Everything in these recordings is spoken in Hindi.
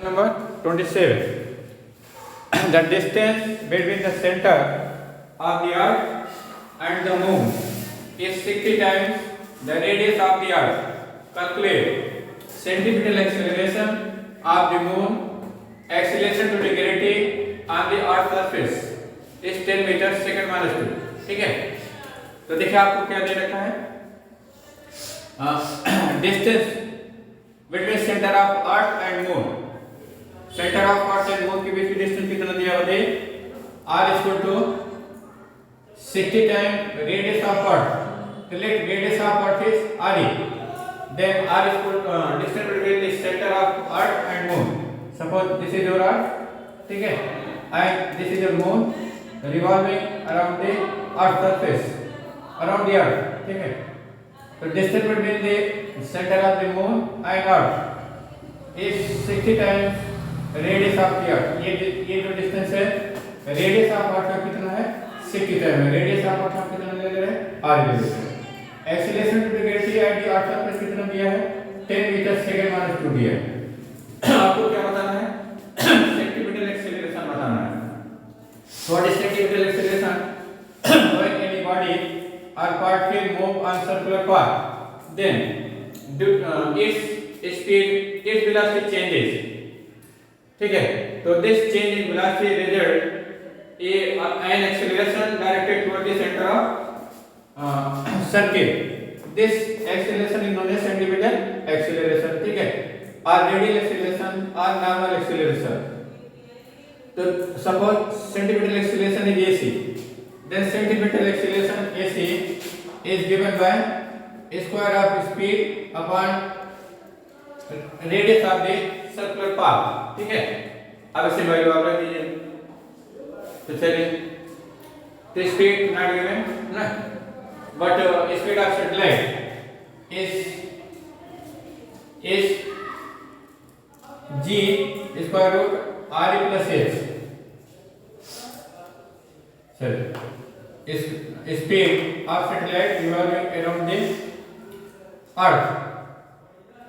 Number 27. The distance between the center of the earth and the moon is 60 times the radius of the earth. Calculate centripetal acceleration of the moon, acceleration to the gravity on the earth surface is 10 meters second minus 2. ठीक है, तो देखिए आपको क्या दे रखा है, distance between centre of earth and moon. Centre of earth and moon के बीच की डिस्टेंस कितना दिया हुआ है, r equal to 60 time radius of earth. Let radius of earth is r, then r equal distance between the centre of earth and moon. Suppose this is your earth, ठीक है, and this is your moon revolving around the earth surface, around the earth. ठीक है, तो distance between the centre of the moon and earth is 60 times radius of the earth. ये जो डिस्टेंस है, रेडियस ऑफ अर्थ का कितना है, 60 टाइम है. रेडियस ऑफ अर्थ का कितना ले रहे हैं, r ले रहे हैं. Acceleration to the gravity at the earth surface कितना दिया है, 10 मीटर सेकंड माइनस 2 दिया है. आपको क्या बताना है, सेंटीमीटर एक्सीलरेशन बताना है. What is centimetre acceleration? When any body or particle move on circular path, then its speed, its velocity changes. ठीक है, तो this change in velocity result an acceleration directed toward the center of circle. This acceleration is known as centripetal acceleration. ठीक है, or radial acceleration or normal acceleration. तो suppose centripetal acceleration is AC, then centripetal acceleration AC is given by square of speed upon radius of the circular path. ठीक है, अब इसे वैल्यू आप रख दीजिए. तो चलिए, तो स्पीड नॉट गिवन ना, but speed of satellite is g square root r plus h. Speed of satellite revolving around the earth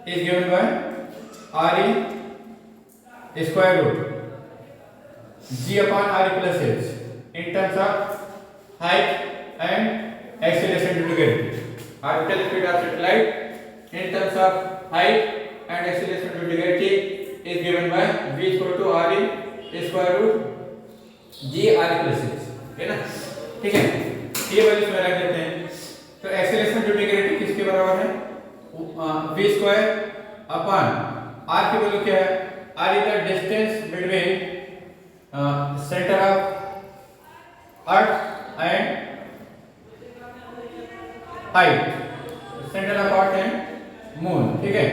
is given by r square root g upon r plus h in terms of height and acceleration due to gravity. Orbital speed of satellite in terms of height and acceleration due to gravity is given by v equal to r square root g r plus h. है ना, ठीक है, ये वैल्यू इसमें रख देते हैं. तो एक्सेलरेशन ड्यू टू ग्रेविटी किसके बराबर है, v स्क्वायर अपॉन r की वैल्यू क्या है, r is the distance between centre of earth and height, centre of earth and moon. ठीक है,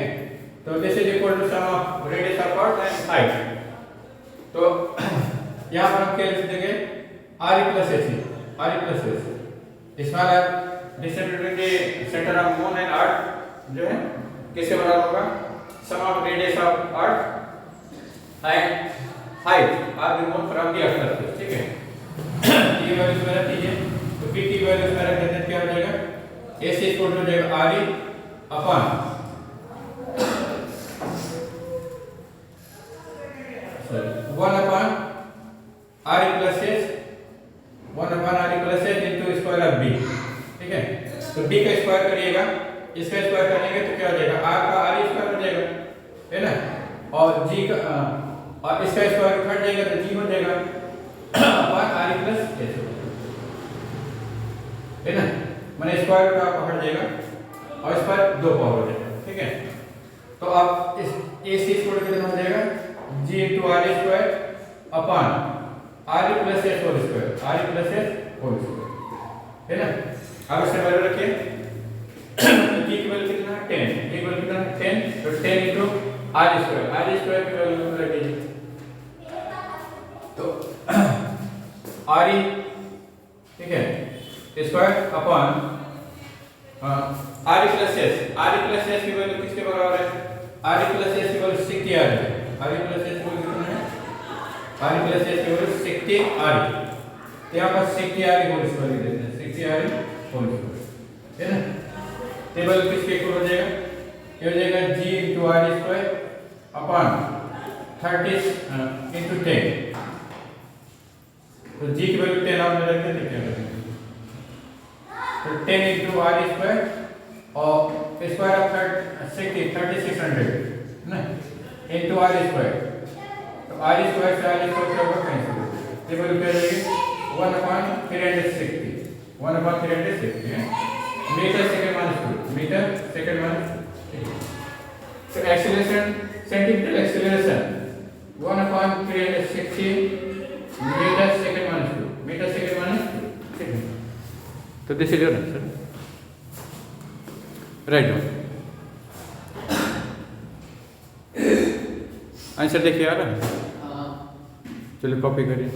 तो this is equal to sum of radius of earth and height. तो यहां पर हम क्या लिख देंगे, r plus h, r plus h. Small r distance between the centre of moon and earth जो है किसके बराबर होगा, sum of radius of earth and height of the moon from the earth surface. ठीक है, ये वैल्यू इसमें रख दीजिए. तो p की वैल्यू इसमें रख देते हैं, क्या हो जाएगा, s इक्वल टू हो जाएगा r upon one upon r plus h, 1 upon r plus h into square of b. ठीक है, तो b का स्क्वायर करिएगा, इसका स्क्वायर करेंगे तो क्या हो जाएगा, r का r स्क्वायर हो जाएगा, है ना, और g का और इसका स्क्वायर हट जाएगा तो g हो जाएगा अपॉन r plus h, है ना, माने स्क्वायर रूट आपका हट जाएगा और इस पर 2 पावर हो जाएगा. ठीक है, तो अब इस ac स्क्वायर कितना हो जाएगा, g into r square upon r plus h whole square, r plus h whole square, है ना. अब इसे वैल्यू रखिए, तो g की वैल्यू कितना है, 10, g की वैल्यू कितना है, 10, तो 10 into r स्क्वायर की वैल्यू रख दीजिए. तो r, ठीक है, square upon r plus h की वैल्यू किसके बराबर है, r plus h की वैल्यू 60 r है. r plus h की वैल्यू कितना है, r plus h की वैल्यू 60 r. यहाँ पर 60 r होल स्क्वायर लिख देते हैं, 60 r होल स्क्वायर, है ना. टेबल किसके इक्वल हो जाएगा, ये हो जाएगा g into r square upon 30 into 10, तो g की वैल्यू 10 आपने रख दी क्या करेंगे, तो 10 into r square और स्क्वायर ऑफ 3600 ना into r square, तो r square से r square क्या होगा कैंसिल, ये वैल्यू क्या रहेगी 1/360, 1/360 है metre second minus 2, metre second minus 2। तो acceleration, centimetre acceleration 1/360 metre second minus 2, metre second minus 2, ठीक है। तो this is your answer, write down. Answer देखिए आ रहा है, चलिए कॉपी करिए।